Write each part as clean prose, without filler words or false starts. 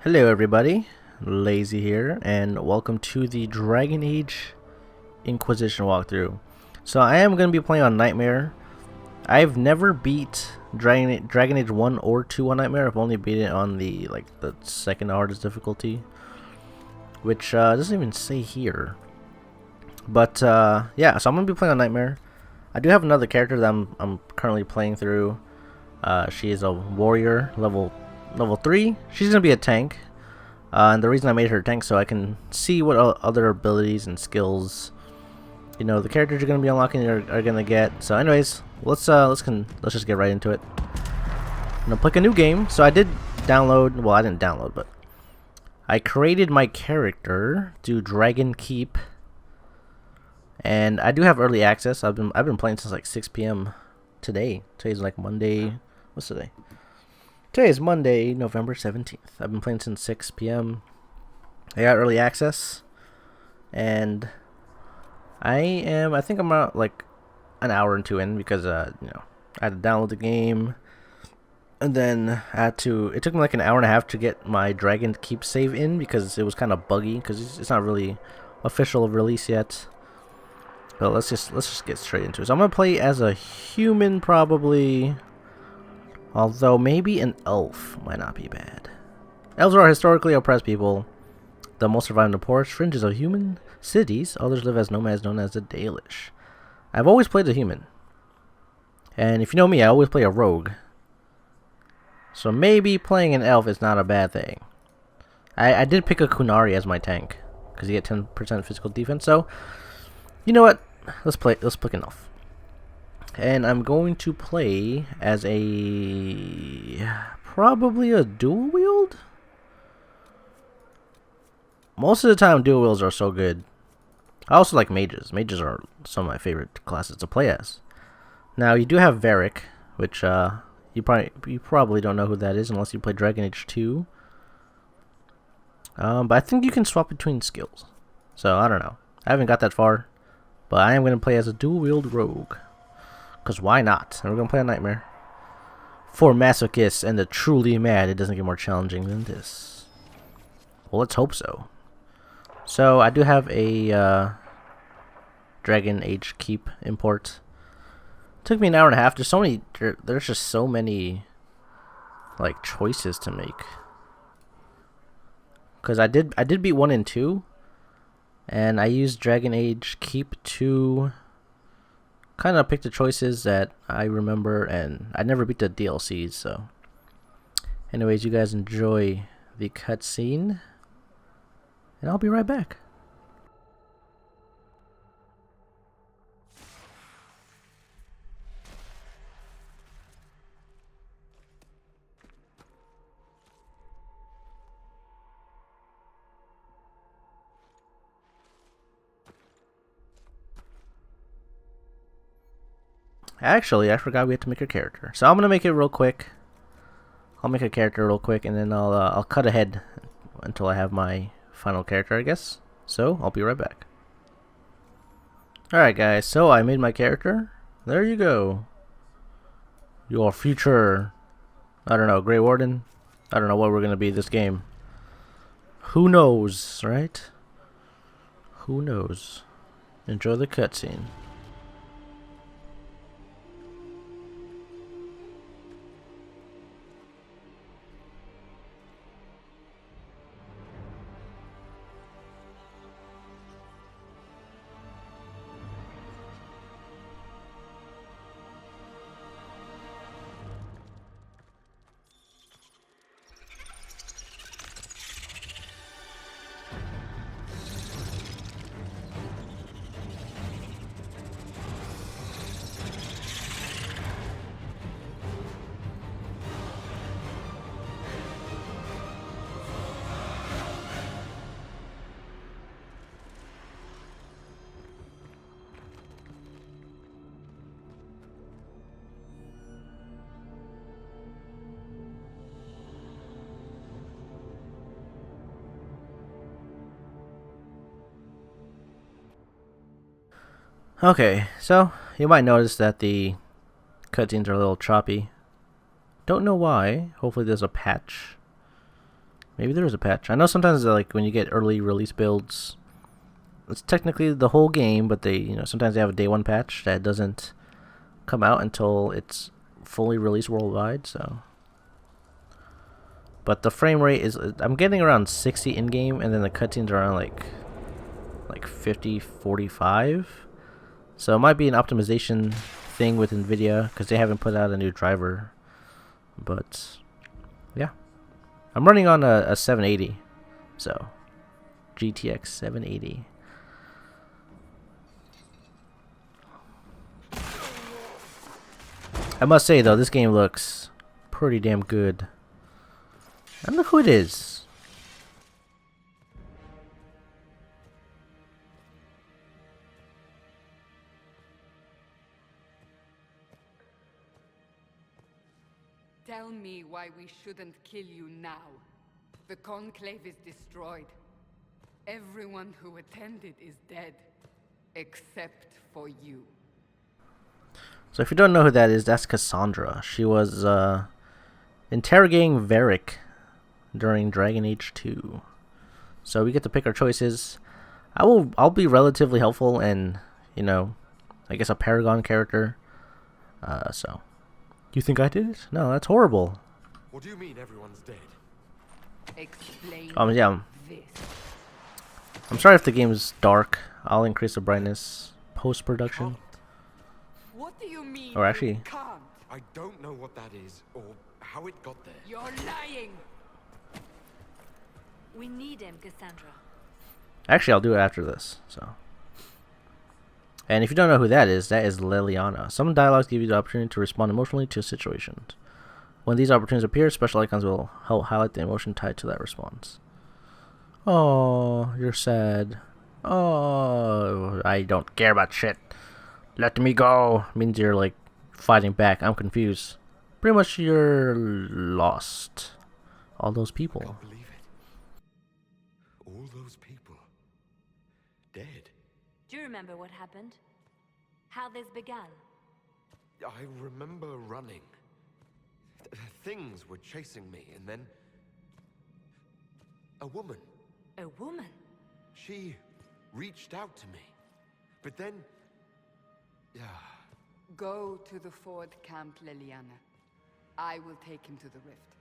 Hello everybody, Lazy here, and welcome to the Dragon Age Inquisition walkthrough. So I am going to be playing on Nightmare. I've never beat Dragon Age 1 or 2 on Nightmare. I've only beat it on the second hardest difficulty, which doesn't even say here. But yeah, so I'm going to be playing on Nightmare. I do have another character that I'm currently playing through. She is a warrior, level 3. She's going to be a tank. And the reason I made her tank so I can see what other abilities and skills, you know, the characters you're going to be unlocking are going to get. So anyways, let's just get right into it. I'm going to pick a new game. So I did download, well, I didn't download, but I created my character to Dragon Keep. And I do have early access. I've been playing since like 6 p.m. today. Today's like Monday. What's today? Today is Monday, November 17th. I've been playing since 6 p.m. I got early access, and I think I'm about like an hour or two in because you know, I had to download the game, and then it took me like an hour and a half to get my Dragon Keep save in because it was kind of buggy because it's not really official release yet. But let's just get straight into it. So I'm gonna play as a human probably. Although maybe an elf might not be bad. Elves are historically oppressed people. The most survive in the poorest fringes of human cities. Others live as nomads known as the Dalish. I've always played a human. And if you know me, I always play a rogue. So maybe playing an elf is not a bad thing. I did pick a Kunari as my tank. Because you get 10% physical defense. So, you know what? Let's pick an elf. And I'm going to play as probably a dual wield. Most of the time, dual wields are so good. I also like mages. Mages are some of my favorite classes to play as. Now you do have Varric, which you probably don't know who that is unless you play Dragon Age 2. But I think you can swap between skills. So I don't know. I haven't got that far, but I am going to play as a dual wield rogue. Because why not? And we're going to play a Nightmare. For masochists and the truly mad, it doesn't get more challenging than this. Well, let's hope so. So, I do have a Dragon Age Keep import. Took me an hour and a half. There's just so many like choices to make. Because I did beat 1 and 2. And I used Dragon Age Keep to kind of pick the choices that I remember, and I never beat the DLCs, so anyways, you guys enjoy the cutscene, and I'll be right back. Actually, I forgot we had to make a character. So I'm gonna make it real quick. I'll make a character real quick, and then I'll cut ahead until I have my final character, I guess. So I'll be right back. All right, guys. So I made my character. There you go. Your future, I don't know, Grey Warden. I don't know what we're gonna be this game. Who knows, right? Who knows? Enjoy the cutscene. Okay, so you might notice that the cutscenes are a little choppy. Don't know why. Hopefully there's a patch. Maybe there was a patch. I know sometimes like when you get early release builds, it's technically the whole game, but they sometimes they have a day one patch that doesn't come out until it's fully released worldwide. So, but the frame rate is I'm getting around 60 in game, and then the cutscenes are around like 50, 45. So it might be an optimization thing with Nvidia because they haven't put out a new driver. But yeah, I'm running on a 780, so GTX 780. I must say though, this game looks pretty damn good. I don't know who it is. Tell me why we shouldn't kill you now. The Conclave is destroyed. Everyone who attended is dead, except for you. So if you don't know who that is, that's Cassandra. She was interrogating Varric during Dragon Age 2. So we get to pick our choices. I'll be relatively helpful and, I guess a Paragon character. So you think I did it? No, that's horrible. What do you mean everyone's dead? Explain Yeah. this. I'm sorry if the game's dark. I'll increase the brightness post-production. What do you mean? Or actually, you can't? I don't know what that is or how it got there. You're lying. We need him, Cassandra. actually I'll do it after this. So, and if you don't know who that is Liliana. Some dialogues give you the opportunity to respond emotionally to situations. When these opportunities appear, special icons will help highlight the emotion tied to that response. Oh, you're sad. Oh, I don't care about shit. Let me go. Means you're like fighting back. I'm confused. Pretty much you're lost. All those I people. can't believe it. All those people dead. Do you remember what happened? How this began? I remember running. Things were chasing me, and then a woman. A woman? She reached out to me, but then, Go to the Ford Camp, Liliana. I will take him to the rift.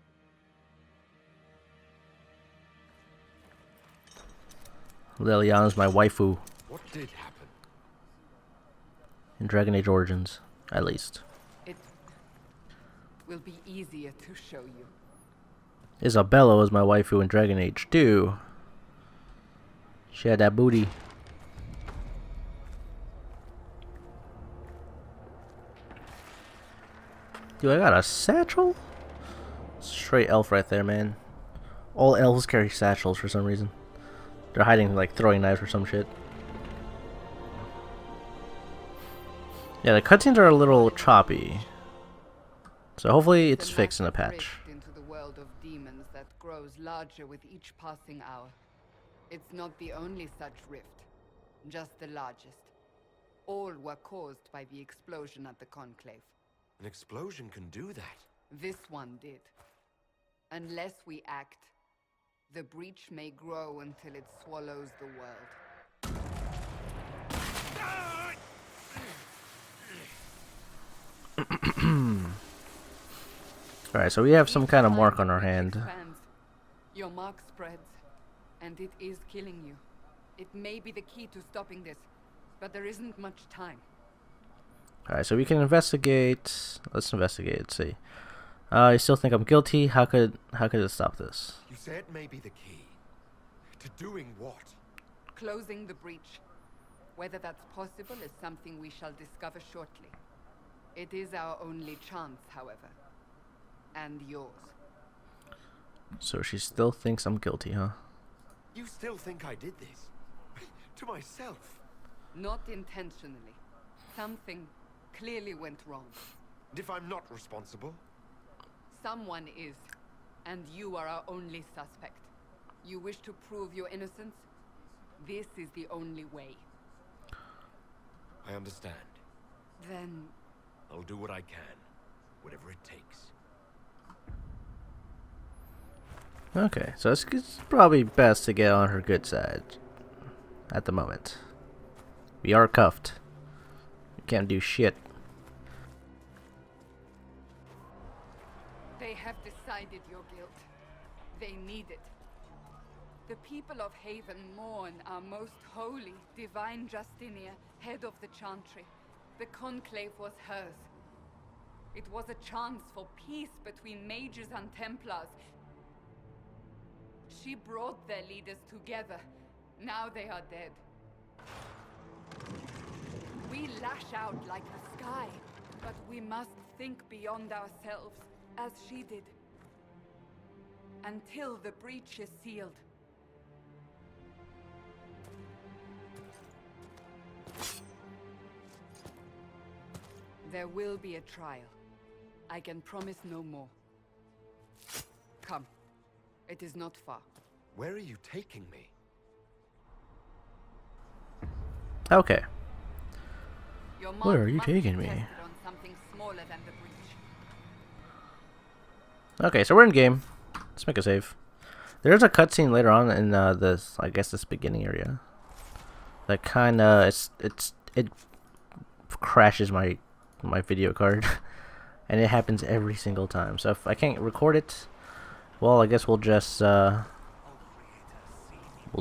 Liliana's my waifu what did happen? in Dragon Age Origins, at least. It will be easier to show you. Isabella was my waifu in Dragon Age 2. She had that booty. Dude, I got a satchel? Straight elf right there, man. All elves carry satchels for some reason. They're hiding like throwing knives or some shit. Yeah, the cutscenes are a little choppy. So hopefully it's fixed in a patch. Rift into the world of demons that grows larger with each passing hour. It's not the only such rift, just the largest. All were caused by the explosion at the Conclave. An explosion can do that. This one did. Unless we act, the breach may grow until it swallows the world. Alright, so we have some kind of mark on our hand. Expands. Your mark spreads, and it is killing you. It may be the key to stopping this, but there isn't much time. Alright, so we can investigate. Let's investigate. Let's see. You still think I'm guilty? How could it stop this? You say it may be the key. To doing what? Closing the breach. Whether that's possible is something we shall discover shortly. It is our only chance, however. And yours. So she still thinks I'm guilty, huh? You still think I did this? To myself? Not intentionally. Something clearly went wrong. And if I'm not responsible? Someone is, and you are our only suspect. You wish to prove your innocence? This is the only way. I understand. Then I'll do what I can. Whatever it takes. Okay, so it's probably best to get on her good side at the moment. We are cuffed. We can't do shit. They have decided your guilt. They need it. The people of Haven mourn our most holy, divine Justinia, head of the Chantry. The Conclave was hers. It was a chance for peace between mages and Templars. She brought their leaders together. Now they are dead. We lash out like the sky, but we must think beyond ourselves, as she did. Until the breach is sealed. There will be a trial. I can promise no more. Come. It is not far. Where are you taking me? Okay. Your Where mark are you must be taking me? tested on something smaller than the breach. Okay, so we're in game. Let's make a save. There's a cutscene later on in this, I guess, this beginning area. That kind of it crashes my video card, and it happens every single time. So if I can't record it, well, I guess we'll just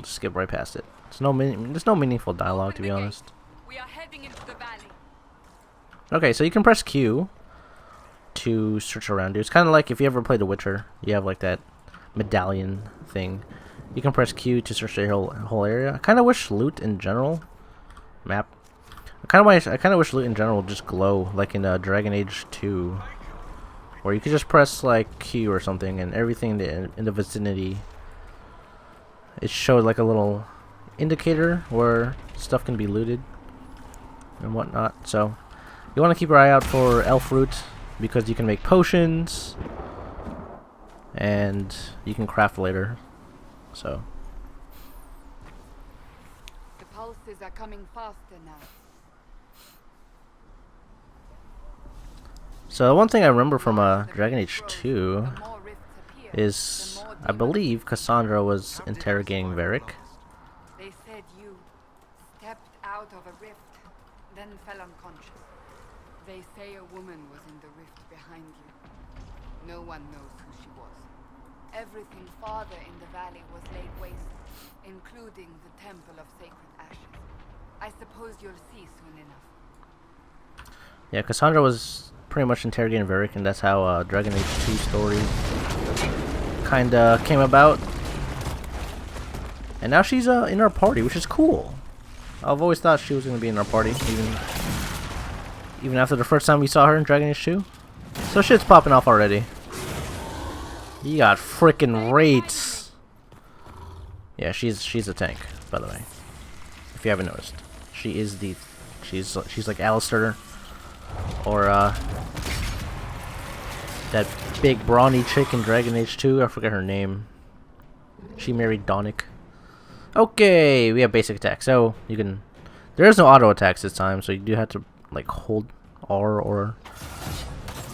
skip right past it. There's no meaningful dialogue, to be honest. We are heading into the valley. Okay, so you can press Q to search around you. It's kind of like if you ever played The Witcher, you have like that medallion thing. You can press Q to search the whole area. I kind of wish loot in general map. I kind of wish loot in general would just glow like in Dragon Age 2, where you could just press like Q or something, and everything in the vicinity, it showed like a little indicator where stuff can be looted and whatnot. So you want to keep your eye out for elf root, because you can make potions and you can craft later. So The pulses are coming faster now. So one thing I remember from Dragon Age 2 The more rifts appear, is, the more I believe, Cassandra was interrogating Varric. They said you stepped out of a rift, then fell unconscious. They say a woman was in the rift behind you. No one knows who she was. Everything farther in the valley was laid waste, including the Temple of Sacred Ashes. I suppose you'll see soon enough. Yeah, Cassandra was pretty much interrogating Varric, and that's how Dragon Age 2 story kinda came about. And now she's in our party, which is cool. I've always thought she was gonna be in our party, even after the first time we saw her in Dragon Age 2. So shit's popping off already. You got frickin' rates. Yeah, she's a tank, by the way. If you haven't noticed, she's like Alistair, or that big brawny chick in Dragon Age 2. I forget her name. She married Donick. Okay, we have basic attack. So you can. There is no auto attacks this time, so you do have to like hold R or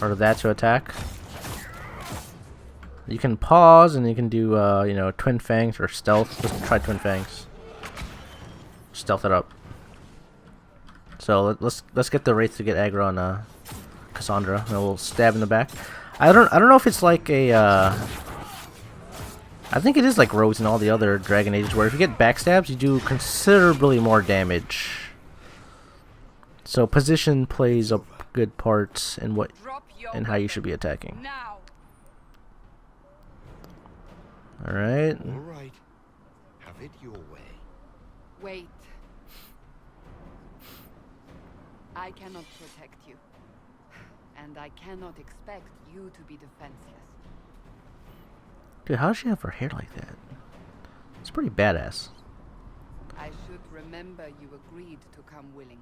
that to attack. You can pause, and you can do you know, twin fangs or stealth. Let's try twin fangs. Stealth it up. So let's get the wraith to get aggro on Cassandra, and we'll stab in the back. I don't know if it's like a I think it is like rogues in all the other Dragon Ages, where if you get backstabs, you do considerably more damage. So position plays a good part in what and how you should be attacking. Now. All right. All right. Have it your way. Wait. I cannot protect you. And I cannot expect you to be defenseless. Dude, how does she have her hair like that? It's pretty badass. I should remember you agreed to come willingly.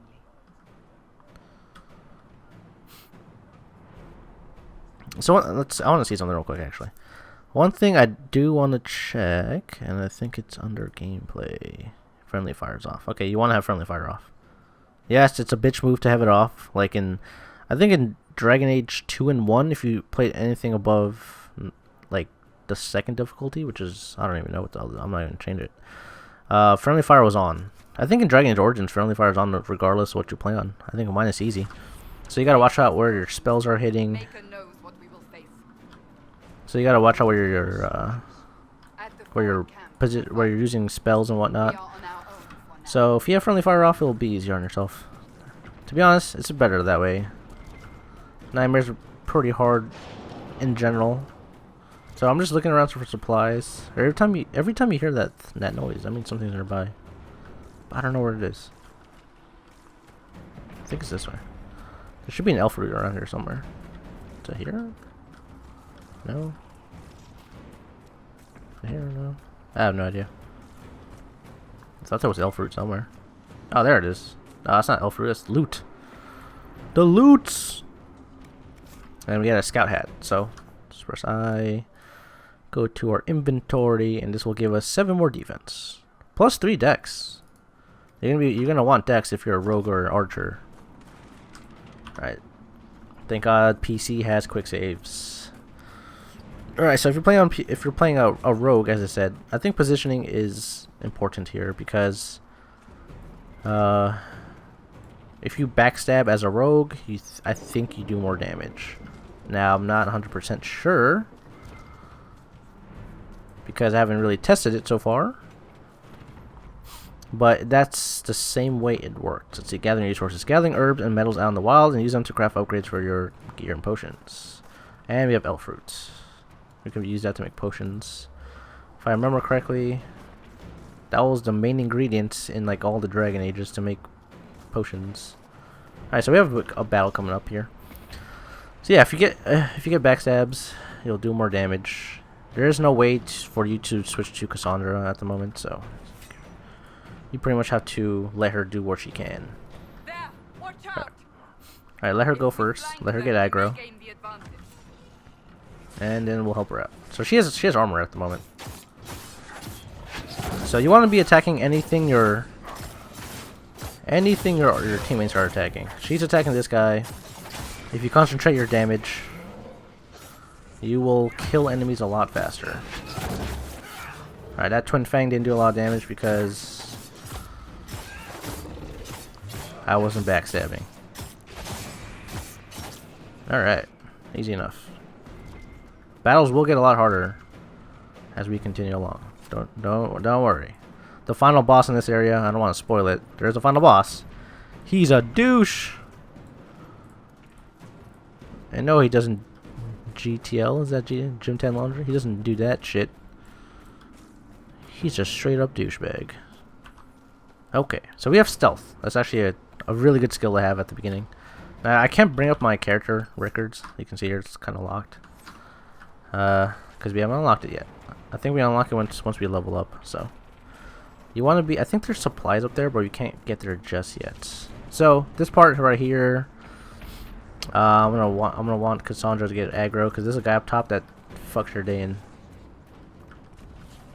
So I want to see something real quick, actually. One thing I do want to check, and I think it's under gameplay. Friendly fire's off. Okay, you want to have friendly fire off. Yes, it's a bitch move to have it off. Like I think in Dragon Age 2 and 1, if you played anything above like the second difficulty, which is, I don't even know what the other, I'm not even change it. Friendly fire was on. I think in Dragon Age Origins, friendly fire is on regardless of what you play on. I think mine is easy. So you gotta watch out where your spells are hitting. Maker knows what we will face. So you gotta watch out where your At the where your fort camp, where you're using spells and we whatnot. are on our own for now. So if you have friendly fire off, it'll be easier on yourself. To be honest, it's better that way. Nightmares are pretty hard in general. So I'm just looking around for supplies. Every time you hear that noise, I mean something's nearby. But I don't know where it is. I think it's this way. There should be an elf root around here somewhere. Is it here? No. Is it here? No. I have no idea. I thought there was elf root somewhere. Oh, there it is. No, that's not elf root. That's loot. The loots. And we got a scout hat. So just press I. Go to our inventory, and this will give us 7 more defense. Plus 3 dex. You're gonna want dex if you're a rogue or an archer. Alright. Thank God PC has quick saves. Alright, so if you're playing a rogue, as I said, I think positioning is important here because if you backstab as a rogue, I think you do more damage. Now I'm not 100% sure because I haven't really tested it so far. But that's the same way it works. Let's see, gathering resources. Gathering herbs and metals out in the wild and use them to craft upgrades for your gear and potions. And we have elf fruits. We can use that to make potions. If I remember correctly, that was the main ingredient in like all the Dragon Ages to make potions. Alright, so we have a battle coming up here. So yeah, if you get backstabs, you'll do more damage. There is no way for you to switch to Cassandra at the moment, so you pretty much have to let her do what she can. There, watch out. Alright, let her go first. Let her get aggro, Gain the advantage. and then we'll help her out. So she has armor at the moment. So you want to be attacking anything your teammates are attacking. She's attacking this guy. If you concentrate your damage, you will kill enemies a lot faster. Alright, that Twin Fang didn't do a lot of damage because I wasn't backstabbing. Alright, easy enough. Battles will get a lot harder as we continue along. Don't worry. The final boss in this area, I don't want to spoil it. There's a final boss. He's a douche. And no, he doesn't GTL. Is that Gym 10 Laundry? He doesn't do that shit. He's a straight up douchebag. Okay, so we have stealth. That's actually a really good skill to have at the beginning. Now, I can't bring up my character records. You can see here it's kind of locked. Because we haven't unlocked it yet. I think we unlock it once we level up. So you want to be. I think there's supplies up there, but we can't get there just yet. So this part right here, I'm gonna want Cassandra to get aggro because there's a guy up top that fucks your day in.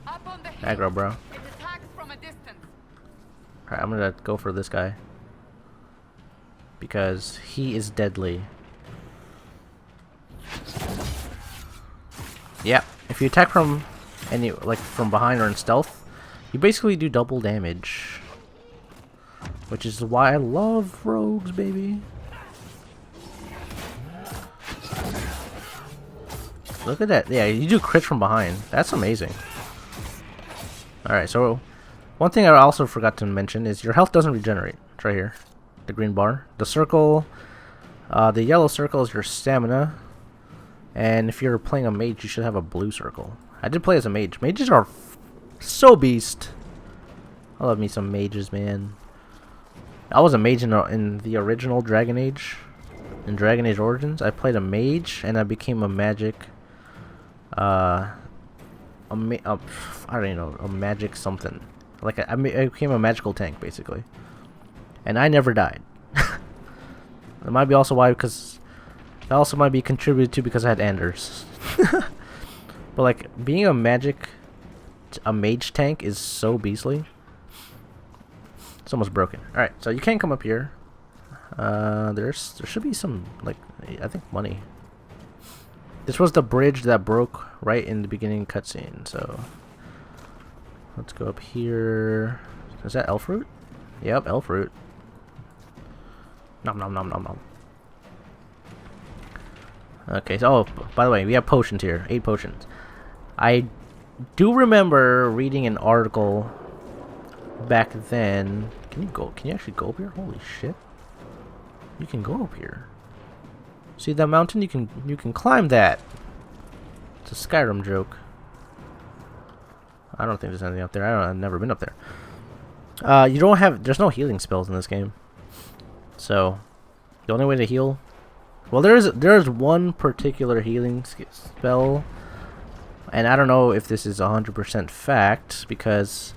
Up on the hill. Aggro, bro. It attacks from a distance. Alright, I'm gonna go for this guy because he is deadly. Yeah, if you attack from from behind or in stealth, you basically do double damage, which is why I love rogues, baby. Look at that. Yeah, you do crits from behind. That's amazing. Alright, so one thing I also forgot to mention is your health doesn't regenerate. It's right here. The green bar. The circle, the yellow circle is your stamina. And if you're playing a mage, you should have a blue circle. I did play as a mage. Mages are so beast. I love me some mages, man. I was a mage in the original Dragon Age. In Dragon Age Origins, I played a mage and I became a magic. I don't know, a magic something. Like I became a magical tank basically, and I never died. That might be also why, because that also might be contributed to because I had Anders. But like being a mage tank is so beastly. It's almost broken. All right, so you can't come up here. There should be some, like, I think money. This was the bridge that broke right in the beginning cutscene, so let's go up here. Is that elf fruit? Yep, elf fruit. Nom nom nom nom nom. Okay, so by the way, we have potions here. 8 potions. I do remember reading an article back then. Can you actually go up here? Holy shit. You can go up here. See that mountain? You can climb that. It's a Skyrim joke. I don't think there's anything up there. I've never been up there. There's no healing spells in this game. So the only way to heal, well, there's one particular healing spell, and I don't know if this is 100% fact because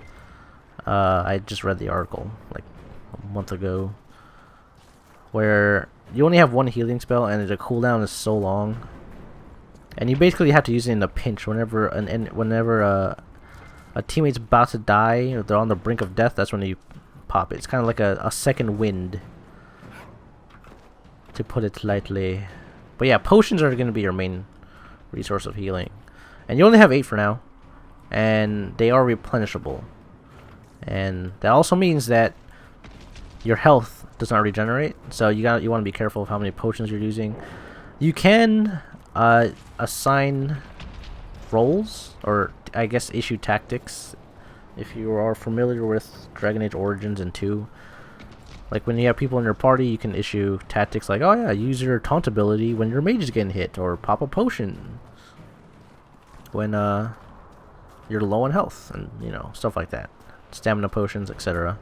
I just read the article like a month ago, where you only have one healing spell and the cooldown is so long, and you basically have to use it in a pinch whenever a teammate's about to die or they're on the brink of death. That's when you pop it. It's kind of like a second wind, to put it lightly. But yeah, potions are going to be your main resource of healing, and you only have 8 for now, and they are replenishable, and that also means that your health does not regenerate, so you want to be careful of how many potions you're using. You can assign roles, or I guess issue tactics, if you are familiar with Dragon Age Origins and 2. Like when you have people in your party, you can issue tactics like, oh yeah, use your taunt ability when your mage is getting hit, or pop a potion when you're low on health, and stuff like that. Stamina potions, etc.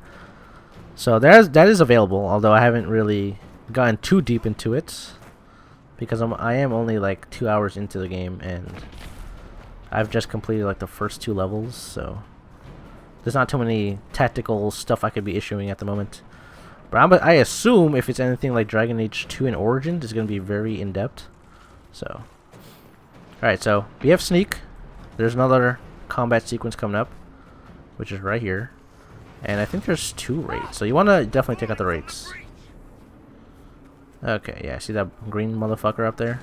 So that is available, although I haven't really gotten too deep into it because I am only like 2 hours into the game, and I've just completed like the first 2 levels, so there's not too many tactical stuff I could be issuing at the moment. But I assume if it's anything like Dragon Age 2 and Origins, it's going to be very in-depth. So, alright, so we have Sneak. There's another combat sequence coming up, which is right here. And I think there's 2 raids, so you want to definitely take out the raids. Okay, yeah, see that green motherfucker up there?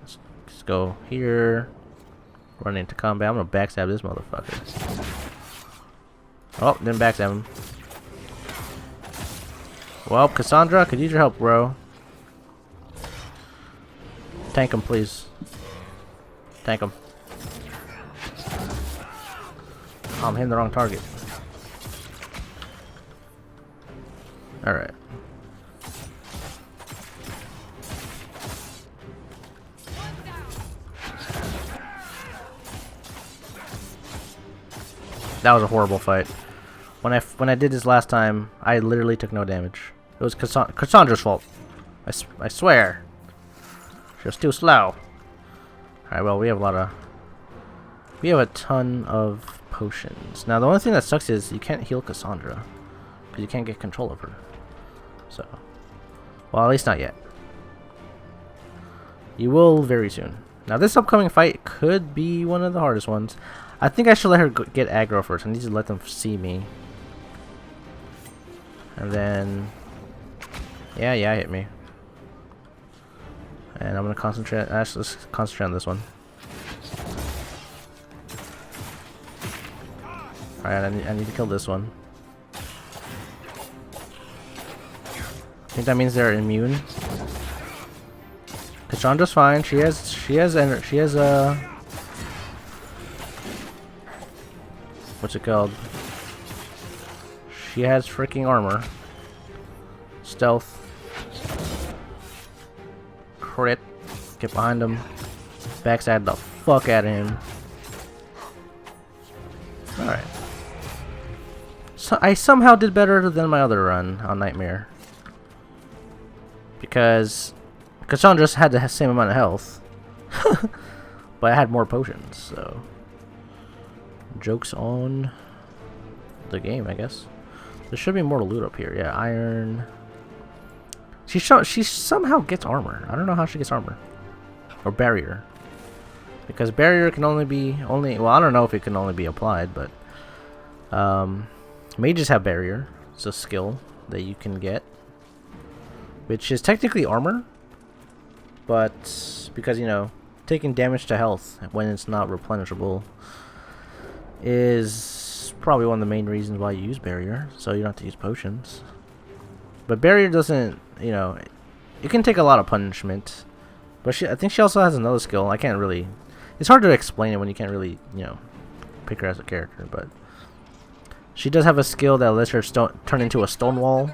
Let's go here. Run into combat. I'm going to backstab this motherfucker. Oh, didn't backstab him. Well, Cassandra, could use your help, bro. Tank him, please. Tank him. Oh, I'm hitting the wrong target. Alright. That was a horrible fight. When I did this last time, I literally took no damage. It was Cassandra's fault. I swear. She was too slow. Alright, well, we have a ton of potions. Now, the only thing that sucks is you can't heal Cassandra, because you can't get control of her. So, well, at least not yet. You will very soon. Now, this upcoming fight could be one of the hardest ones. I think I should let her get aggro first. I need to let them see me. And then, yeah, hit me. And I'm gonna concentrate. Actually, let's concentrate on this one. All right, I need to kill this one. I think that means they're immune. Cassandra's fine. She has what's it called? She has freaking armor. Stealth. Crit. Get behind him. Backstab the fuck out of him. Alright. So I somehow did better than my other run on Nightmare. Because Cassandra just had the same amount of health. But I had more potions, so joke's on the game, I guess. There should be more loot up here. Yeah, iron. She somehow gets armor. I don't know how she gets armor. Or barrier. Because barrier can only be well, I don't know if it can only be applied, but mages have barrier. It's a skill that you can get, which is technically armor, but because, you know, taking damage to health when it's not replenishable is probably one of the main reasons why you use barrier, so you don't have to use potions. But barrier doesn't, you know, it can take a lot of punishment. But I think she also has another skill. I can't really, it's hard to explain it when you can't really, you know, pick her as a character. But she does have a skill that lets her turn into a stone wall,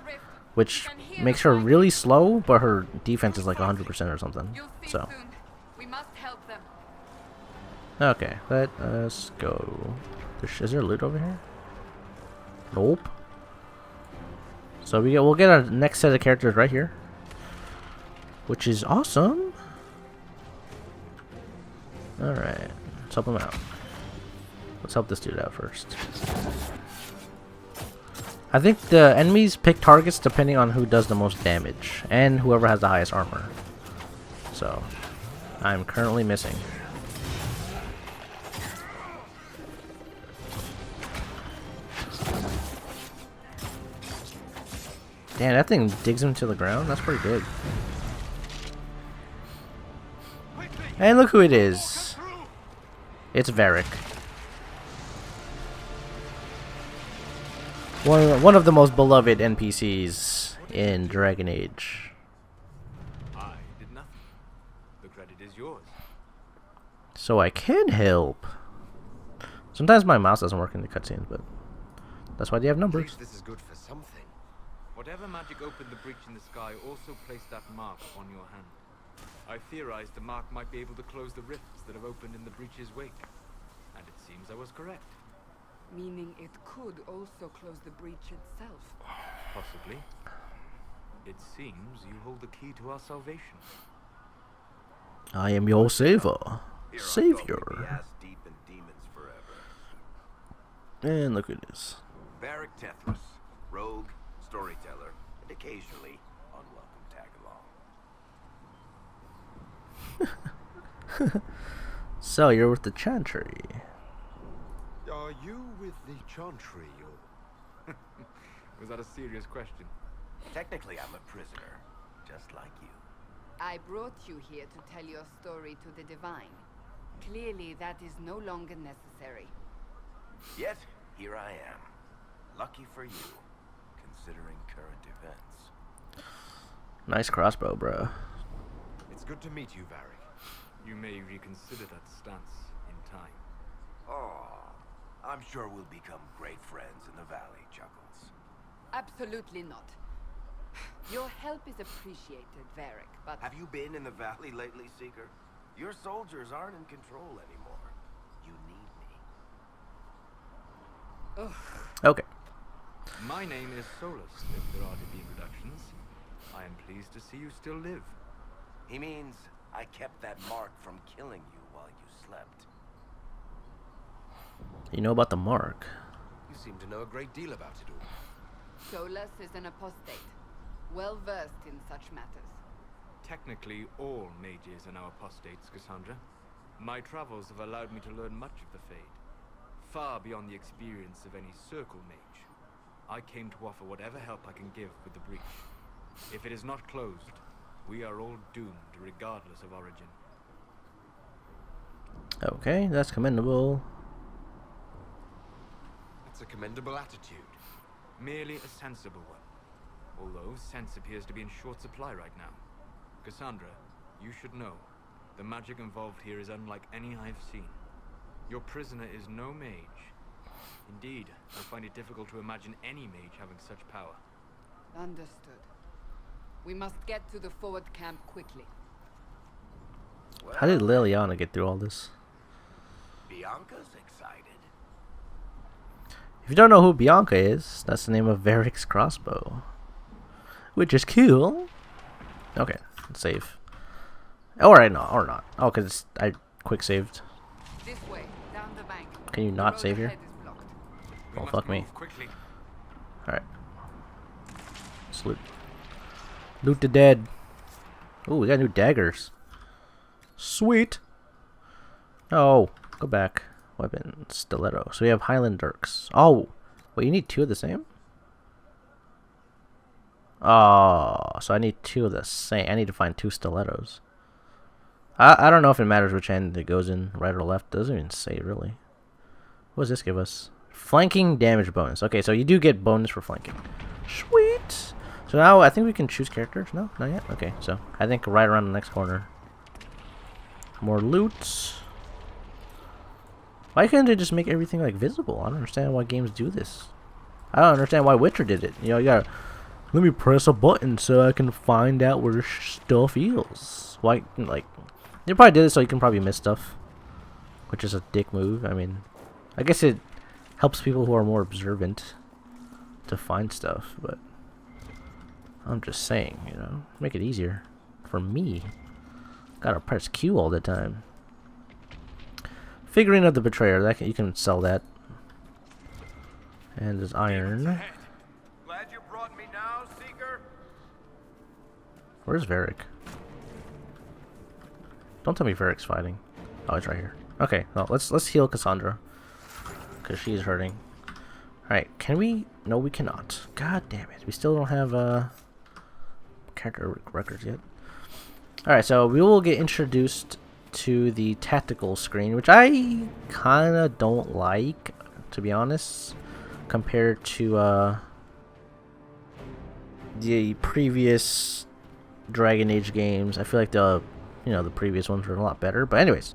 which makes her really slow, but her defense is like 100% or something. So We must help them. okay, let us go. Is there loot over here? Nope. So we'll get our next set of characters right here, which is awesome. All right, let's help him out. Let's help this dude out first. I think the enemies pick targets depending on who does the most damage and whoever has the highest armor. So I'm currently missing. Damn, that thing digs him to the ground. That's pretty good. And look who it is. It's Varric. One of the most beloved NPCs in Dragon Age. I did nothing. The credit is yours. So I can help. Sometimes my mouse doesn't work in the cutscenes, but that's why they have At numbers. least this is good for something. Whatever magic opened the breach in the sky also placed that mark on your hand. I theorized the mark might be able to close the rifts that have opened in the breach's wake. And it seems I was correct. Meaning it could also close the breach itself. Possibly. It seems you hold the key to our salvation. I am your savior. Here I thought we'd be Savior. ass deep in demons forever. And look at this. Varric Tethras, rogue, storyteller, and occasionally unwelcome tag-along. So you're with the Chantry. Are you with the Chantry, or? Was that a serious question? Technically, I'm a prisoner, just like you. I brought you here to tell your story to the Divine. Clearly, that is no longer necessary. Yet, here I am. Lucky for you, considering current events. Nice crossbow, bro. It's good to meet you, Varric. You may reconsider that stance in time. Oh, I'm sure we'll become great friends in the valley, Chuckles. Absolutely not. Your help is appreciated, Varric, but Have you been in the valley lately, Seeker? Your soldiers aren't in control anymore. You need me. Okay. My name is Solus, if there are to be introductions. I am pleased to see you still live. He means I kept that mark from killing you while you slept. You know about the mark. You seem to know a great deal about it all. Solus is an apostate, well versed in such matters. Technically, all mages are now apostates, Cassandra. My travels have allowed me to learn much of the Fade, far beyond the experience of any circle mage. I came to offer whatever help I can give with the breach. If it is not closed, we are all doomed regardless of origin. Okay, that's commendable. That's a commendable attitude. Merely a sensible one. Although sense appears to be in short supply right now. Cassandra, you should know, the magic involved here is unlike any I've seen. Your prisoner is no mage. Indeed, I find it difficult to imagine any mage having such power. Understood. We must get to the forward camp quickly. How did Liliana get through all this? Bianca's excited. If you don't know who Bianca is, that's the name of Varric's crossbow. Which is cool. Okay, let's save. Alright, no, or not. Oh, because I quick saved. This way, down the bank. Can you The not road save here? ahead is blocked. We Oh, must fuck me. move quickly. Alright. Let's loot. Loot the dead. Ooh, we got new daggers. Sweet. Oh, go back. Weapon, stiletto. So we have Highland Dirks. Oh, wait, you need two of the same? Oh, so I need two of the same. I need to find two stilettos. I don't know if it matters which end it goes in, right or left. It doesn't even say, really. What does this give us? Flanking damage bonus. Okay, so you do get bonus for flanking. Sweet! So now I think we can choose characters. No? Not yet? Okay, so I think right around the next corner. More loot. Why couldn't they just make everything, like, visible? I don't understand why games do this. I don't understand why Witcher did it. You know, you gotta... Let me press a button so I can find out where stuff is. Why, like... They probably did it so you can probably miss stuff. Which is a dick move. I mean... I guess it helps people who are more observant to find stuff, but... I'm just saying, you know, make it easier for me. Gotta press Q all the time. Figurine of the Betrayer, that you can sell that. And there's iron. Glad you brought me now, Seeker. Where's Varric? Don't tell me Varric's fighting. Oh, it's right here. Okay, well, let's heal Cassandra, cause she's hurting. All right, can we? No, we cannot. God damn it, we still don't have character records yet. Alright, so we will get introduced to the tactical screen, which I kinda don't like, to be honest, compared to the previous Dragon Age games. I feel like the previous ones were a lot better. But anyways,